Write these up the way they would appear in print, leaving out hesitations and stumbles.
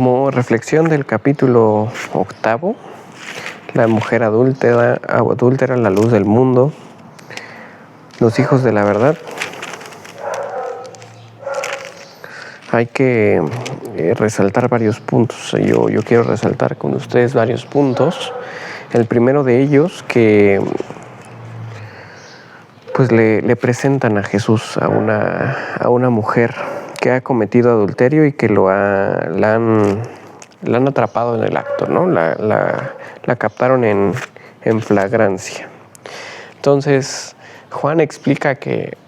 Como reflexión del capítulo 8, la mujer adúltera, la luz del mundo, los hijos de la verdad. Hay que resaltar varios puntos. Yo quiero resaltar con ustedes varios puntos. El primero de ellos, que pues le presentan a Jesús a una mujer que ha cometido adulterio y que la han atrapado en el acto, ¿no? La captaron en flagrancia. Entonces, Juan explica que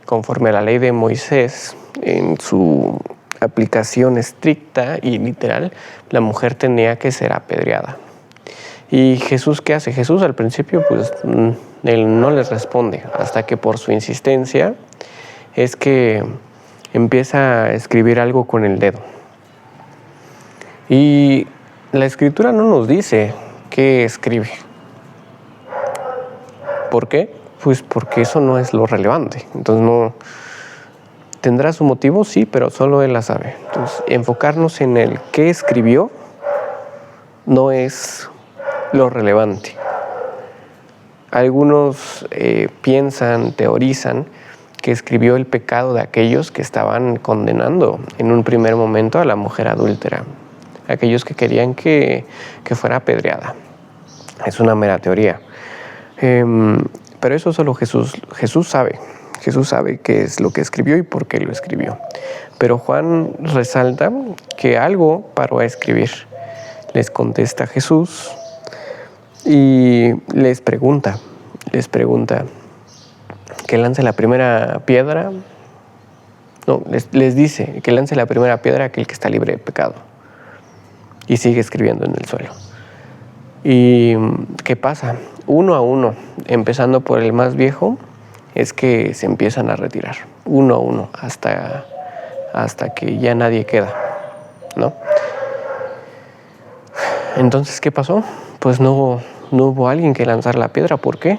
conforme a la ley de Moisés, en su aplicación estricta y literal, la mujer tenía que ser apedreada. ¿Y Jesús qué hace? Jesús al principio, pues, él no les responde, hasta que por su insistencia es que empieza a escribir algo con el dedo. Y la escritura no nos dice qué escribe. ¿Por qué? Pues porque eso no es lo relevante. Entonces no tendrá su motivo, sí, pero solo él la sabe. Entonces, enfocarnos en el qué escribió no es lo relevante. Algunos piensan, teorizan que escribió el pecado de aquellos que estaban condenando en un primer momento a la mujer adúltera, aquellos que querían que fuera apedreada. Es una mera teoría. Pero eso solo Jesús sabe. Jesús sabe qué es lo que escribió y por qué lo escribió. Pero Juan resalta que algo paró a escribir. Les contesta Jesús y les pregunta que lance la primera piedra. No, les dice que lance la primera piedra a aquel que está libre de pecado. Y sigue escribiendo en el suelo. ¿Y qué pasa? Uno a uno, empezando por el más viejo, es que se empiezan a retirar. Uno a uno, hasta que ya nadie queda, ¿no? Entonces, ¿qué pasó? Pues no hubo alguien que lanzara la piedra. ¿Por qué?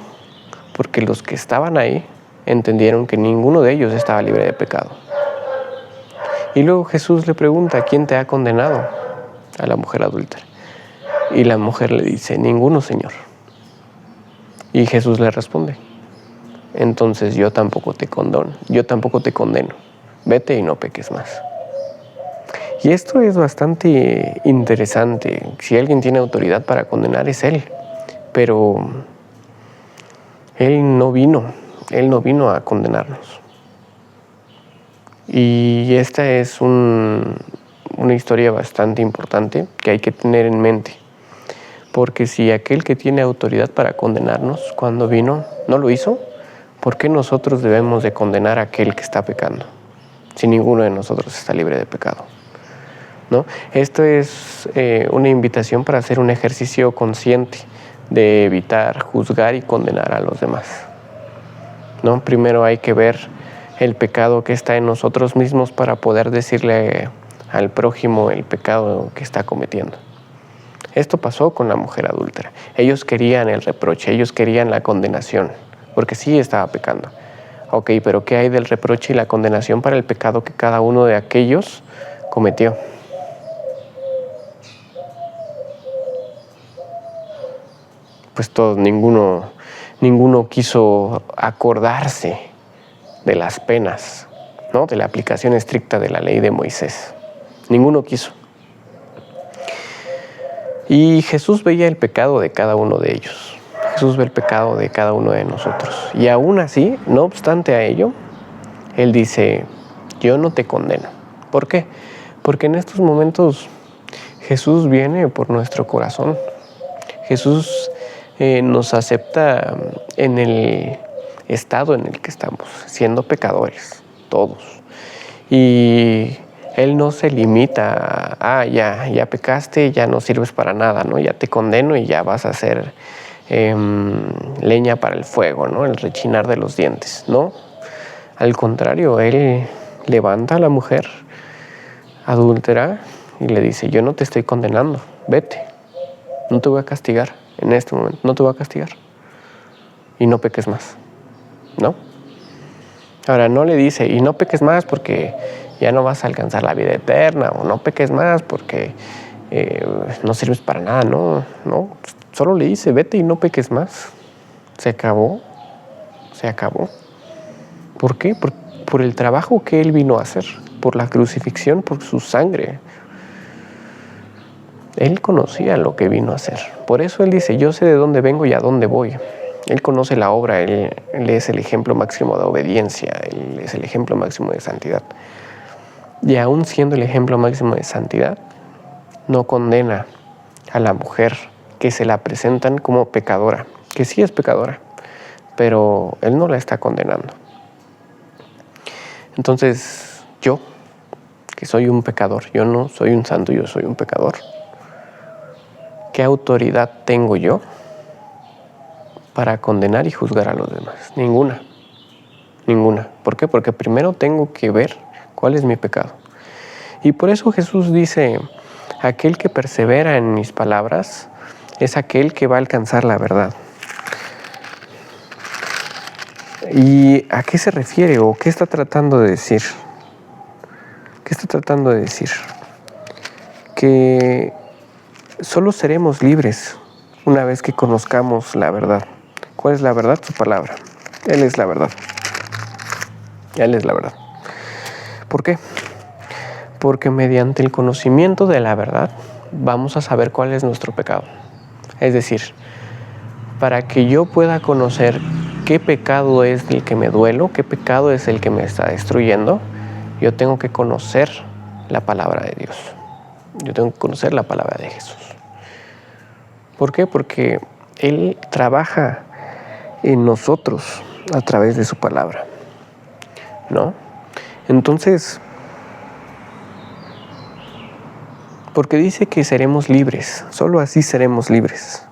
Porque los que estaban ahí entendieron que ninguno de ellos estaba libre de pecado. Y luego Jesús le pregunta: ¿quién te ha condenado? A la mujer adúltera. Y la mujer le dice: ninguno, Señor. Y Jesús le responde: entonces yo tampoco te condeno. Vete y no peques más. Y esto es bastante interesante. Si alguien tiene autoridad para condenar, es Él. Pero Él no vino a condenarnos. Y esta es una historia bastante importante que hay que tener en mente. Porque si aquel que tiene autoridad para condenarnos, cuando vino, no lo hizo, ¿por qué nosotros debemos de condenar a aquel que está pecando? Si ninguno de nosotros está libre de pecado, ¿no? Esto es una invitación para hacer un ejercicio consciente de evitar juzgar y condenar a los demás, ¿no? Primero hay que ver el pecado que está en nosotros mismos para poder decirle al prójimo el pecado que está cometiendo. Esto pasó con la mujer adúltera. Ellos querían el reproche, ellos querían la condenación, porque sí estaba pecando. Ok, pero ¿qué hay del reproche y la condenación para el pecado que cada uno de aquellos cometió? Pues ninguno quiso acordarse de las penas, ¿no? De la aplicación estricta de la ley de Moisés. Ninguno quiso. Y Jesús veía el pecado de cada uno de ellos. Jesús ve el pecado de cada uno de nosotros. Y aún así, no obstante a ello, Él dice: yo no te condeno. ¿Por qué? Porque en estos momentos Jesús viene por nuestro corazón. Jesús nos acepta en el estado en el que estamos, siendo pecadores, todos. Y Él no se limita a: ya pecaste, ya no sirves para nada, ¿no? Ya te condeno y ya vas a ser leña para el fuego, ¿no? El rechinar de los dientes, ¿no? Al contrario, Él levanta a la mujer adúltera y le dice: yo no te estoy condenando, vete, no te voy a castigar en este momento, no te voy a castigar y no peques más, ¿no? Ahora, no le dice: y no peques más porque ya no vas a alcanzar la vida eterna, o no peques más porque no sirves para nada. No, solo le dice, vete y no peques más. Se acabó. ¿Por qué? Por el trabajo que Él vino a hacer, por la crucifixión, por su sangre. Él conocía lo que vino a hacer. Por eso Él dice, yo sé de dónde vengo y a dónde voy. Él conoce la obra, Él es el ejemplo máximo de obediencia, Él es el ejemplo máximo de santidad. Y aún siendo el ejemplo máximo de santidad, no condena a la mujer que se la presentan como pecadora, que sí es pecadora, pero Él no la está condenando. Entonces, yo, que soy un pecador, yo no soy un santo, yo soy un pecador, ¿qué autoridad tengo yo para condenar y juzgar a los demás? Ninguna. ¿Por qué? Porque primero tengo que ver cuál es mi pecado. Y por eso Jesús dice, aquel que persevera en mis palabras es aquel que va a alcanzar la verdad. ¿Y a qué se refiere o qué está tratando de decir? ¿Qué está tratando de decir? Que solo seremos libres una vez que conozcamos la verdad. ¿Cuál es la verdad? Su palabra. Él es la verdad. Él es la verdad. ¿Por qué? Porque mediante el conocimiento de la verdad vamos a saber cuál es nuestro pecado. Es decir, para que yo pueda conocer qué pecado es el que me duelo, qué pecado es el que me está destruyendo, yo tengo que conocer la palabra de Dios. Yo tengo que conocer la palabra de Jesús. ¿Por qué? Porque Él trabaja en nosotros a través de su palabra, ¿no? Entonces, porque dice que seremos libres, solo así seremos libres.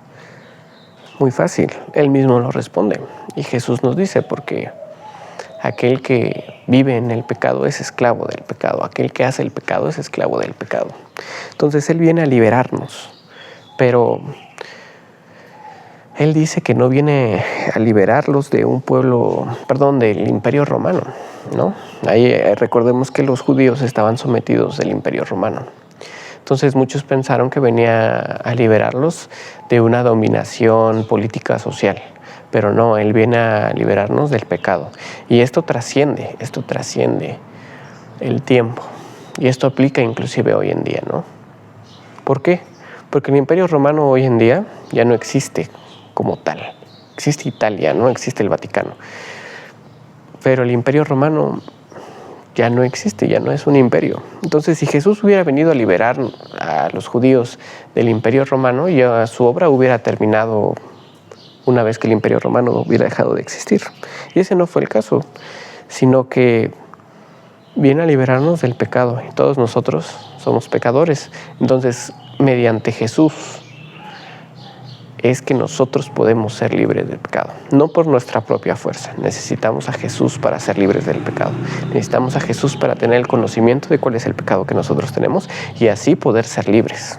Muy fácil, Él mismo lo responde. Y Jesús nos dice, porque aquel que vive en el pecado es esclavo del pecado, aquel que hace el pecado es esclavo del pecado. Entonces Él viene a liberarnos, pero Él dice que no viene a liberarlos de del Imperio Romano, ¿no? Ahí recordemos que los judíos estaban sometidos del Imperio Romano. Entonces muchos pensaron que venía a liberarlos de una dominación política social, pero no, Él viene a liberarnos del pecado. Y esto trasciende el tiempo. Y esto aplica inclusive hoy en día, ¿no? ¿Por qué? Porque el Imperio Romano hoy en día ya no existe como tal. Existe Italia, no existe el Vaticano. Pero el Imperio Romano ya no existe, ya no es un imperio. Entonces, si Jesús hubiera venido a liberar a los judíos del Imperio Romano, ya su obra hubiera terminado una vez que el Imperio Romano hubiera dejado de existir. Y ese no fue el caso, sino que viene a liberarnos del pecado. Y todos nosotros somos pecadores. Entonces, mediante Jesús es que nosotros podemos ser libres del pecado, no por nuestra propia fuerza. Necesitamos a Jesús para ser libres del pecado. Necesitamos a Jesús para tener el conocimiento de cuál es el pecado que nosotros tenemos y así poder ser libres.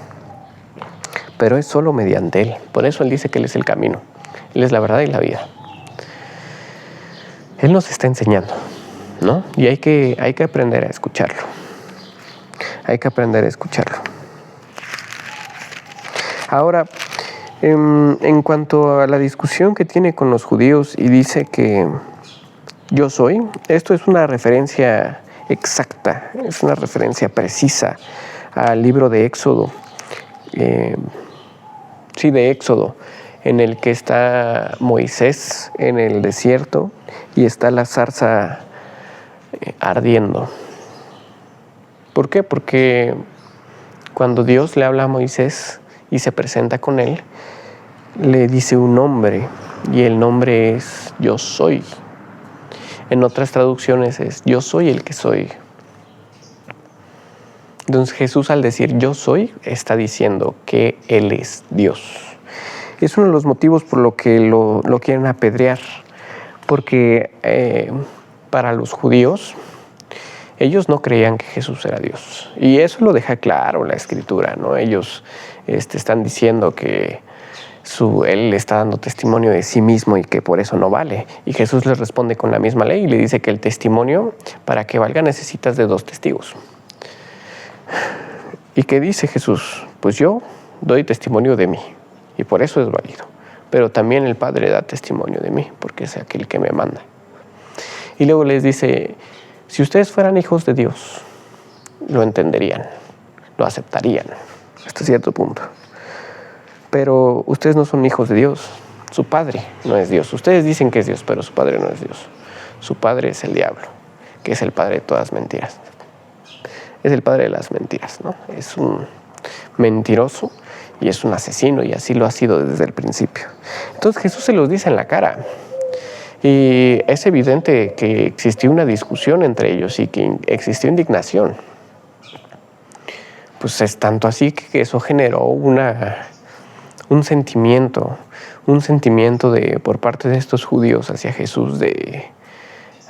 Pero es solo mediante Él. Por eso Él dice que Él es el camino. Él es la verdad y la vida. Él nos está enseñando, ¿no? Y hay que aprender a escucharlo. Hay que aprender a escucharlo. Ahora, en cuanto a la discusión que tiene con los judíos y dice que yo soy, esto es una referencia exacta, es una referencia precisa al libro de Éxodo, de Éxodo, en el que está Moisés en el desierto y está la zarza ardiendo. ¿Por qué? Porque cuando Dios le habla a Moisés y se presenta con él, le dice un nombre y el nombre es yo soy. En otras traducciones es yo soy el que soy. Entonces Jesús, al decir yo soy, está diciendo que Él es Dios. Es uno de los motivos por lo que lo quieren apedrear, porque para los judíos ellos no creían que Jesús era Dios. Y eso lo deja claro la Escritura, ¿no? Ellos están diciendo que Él está dando testimonio de sí mismo y que por eso no vale. Y Jesús le responde con la misma ley y le dice que el testimonio, para que valga, necesitas de 2 testigos. ¿Y qué dice Jesús? Pues yo doy testimonio de mí y por eso es válido. Pero también el Padre da testimonio de mí, porque es aquel que me manda. Y luego les dice, si ustedes fueran hijos de Dios, lo entenderían, lo aceptarían, hasta cierto punto. Pero ustedes no son hijos de Dios, su Padre no es Dios. Ustedes dicen que es Dios, pero su Padre no es Dios. Su Padre es el diablo, que es el padre de todas mentiras. Es el padre de las mentiras, ¿no? Es un mentiroso y es un asesino, y así lo ha sido desde el principio. Entonces Jesús se los dice en la cara. Y es evidente que existió una discusión entre ellos y que existió indignación. Pues es tanto así que eso generó un sentimiento por parte de estos judíos hacia Jesús de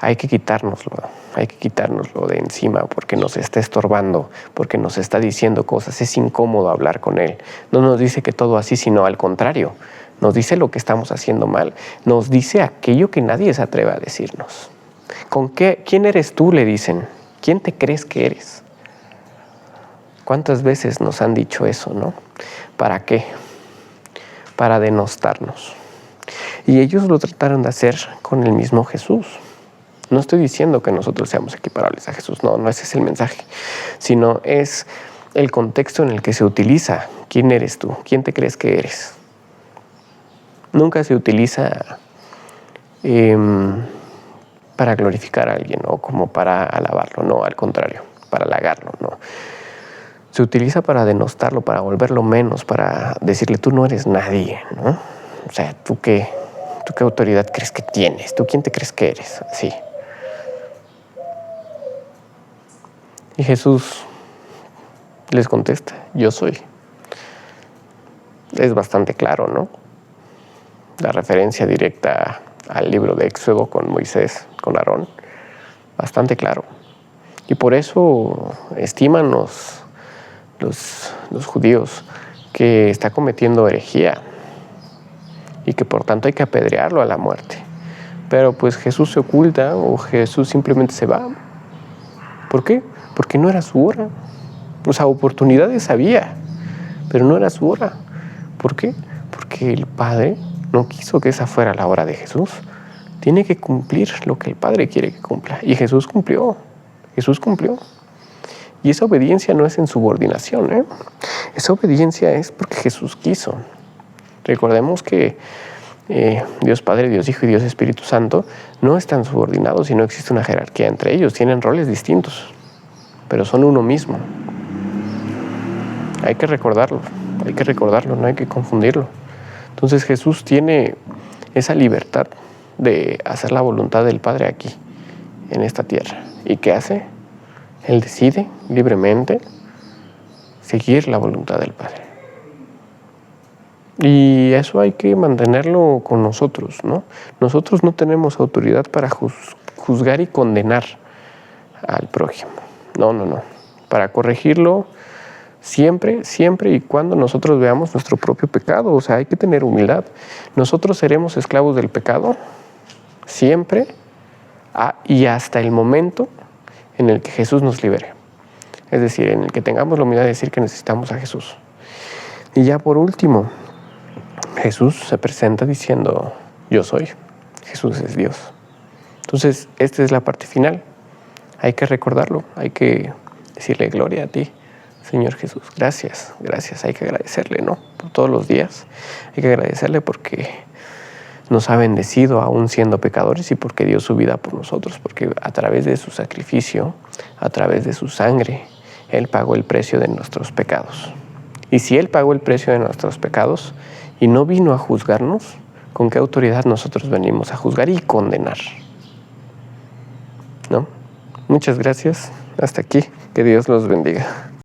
hay que quitárnoslo de encima porque nos está estorbando, porque nos está diciendo cosas, es incómodo hablar con él. No nos dice que todo así, sino al contrario, nos dice lo que estamos haciendo mal, nos dice aquello que nadie se atreve a decirnos. ¿Quién eres tú?, le dicen. ¿Quién te crees que eres? ¿Cuántas veces nos han dicho eso, no? ¿Para qué? Para denostarnos. Y ellos lo trataron de hacer con el mismo Jesús. No estoy diciendo que nosotros seamos equiparables a Jesús, no ese es el mensaje, sino es el contexto en el que se utiliza. ¿Quién eres tú? ¿Quién te crees que eres? Nunca se utiliza para glorificar a alguien o como para alabarlo, no, al contrario, para halagarlo, no. Se utiliza para denostarlo, para volverlo menos, para decirle tú no eres nadie, ¿no? O sea, ¿tú qué autoridad crees que tienes? ¿Tú quién te crees que eres? Así. Y Jesús les contesta, yo soy. Es bastante claro, ¿no? La referencia directa al libro de Éxodo con Moisés, con Aarón, bastante claro. Y por eso estiman los judíos que está cometiendo herejía y que por tanto hay que apedrearlo a la muerte. Pero pues Jesús se oculta o Jesús simplemente se va. ¿Por qué? Porque no era su hora. O sea, oportunidades había, pero no era su hora. ¿Por qué? Porque el Padre no quiso que esa fuera la hora de Jesús. Tiene que cumplir lo que el Padre quiere que cumpla. Y Jesús cumplió. Jesús cumplió. Y esa obediencia no es en subordinación, ¿eh? Esa obediencia es porque Jesús quiso. Recordemos que Dios Padre, Dios Hijo y Dios Espíritu Santo no están subordinados y no existe una jerarquía entre ellos. Tienen roles distintos, pero son uno mismo. Hay que recordarlo, no hay que confundirlo. Entonces Jesús tiene esa libertad de hacer la voluntad del Padre aquí, en esta tierra. ¿Y qué hace? Él decide libremente seguir la voluntad del Padre. Y eso hay que mantenerlo con nosotros, ¿no? Nosotros no tenemos autoridad para juzgar y condenar al prójimo. No. Para corregirlo siempre y cuando nosotros veamos nuestro propio pecado. O sea, hay que tener humildad. Nosotros seremos esclavos del pecado siempre y hasta el momento en el que Jesús nos libere. Es decir, en el que tengamos la humildad de decir que necesitamos a Jesús. Y ya por último, Jesús se presenta diciendo, yo soy. Jesús es Dios. Entonces, esta es la parte final. Hay que recordarlo, hay que decirle gloria a ti, Señor Jesús. Gracias. Hay que agradecerle, ¿no? Por todos los días. Hay que agradecerle porque nos ha bendecido aún siendo pecadores y porque dio su vida por nosotros, porque a través de su sacrificio, a través de su sangre, Él pagó el precio de nuestros pecados. Y si Él pagó el precio de nuestros pecados y no vino a juzgarnos, ¿con qué autoridad nosotros venimos a juzgar y condenar? ¿No? Muchas gracias. Hasta aquí. Que Dios los bendiga.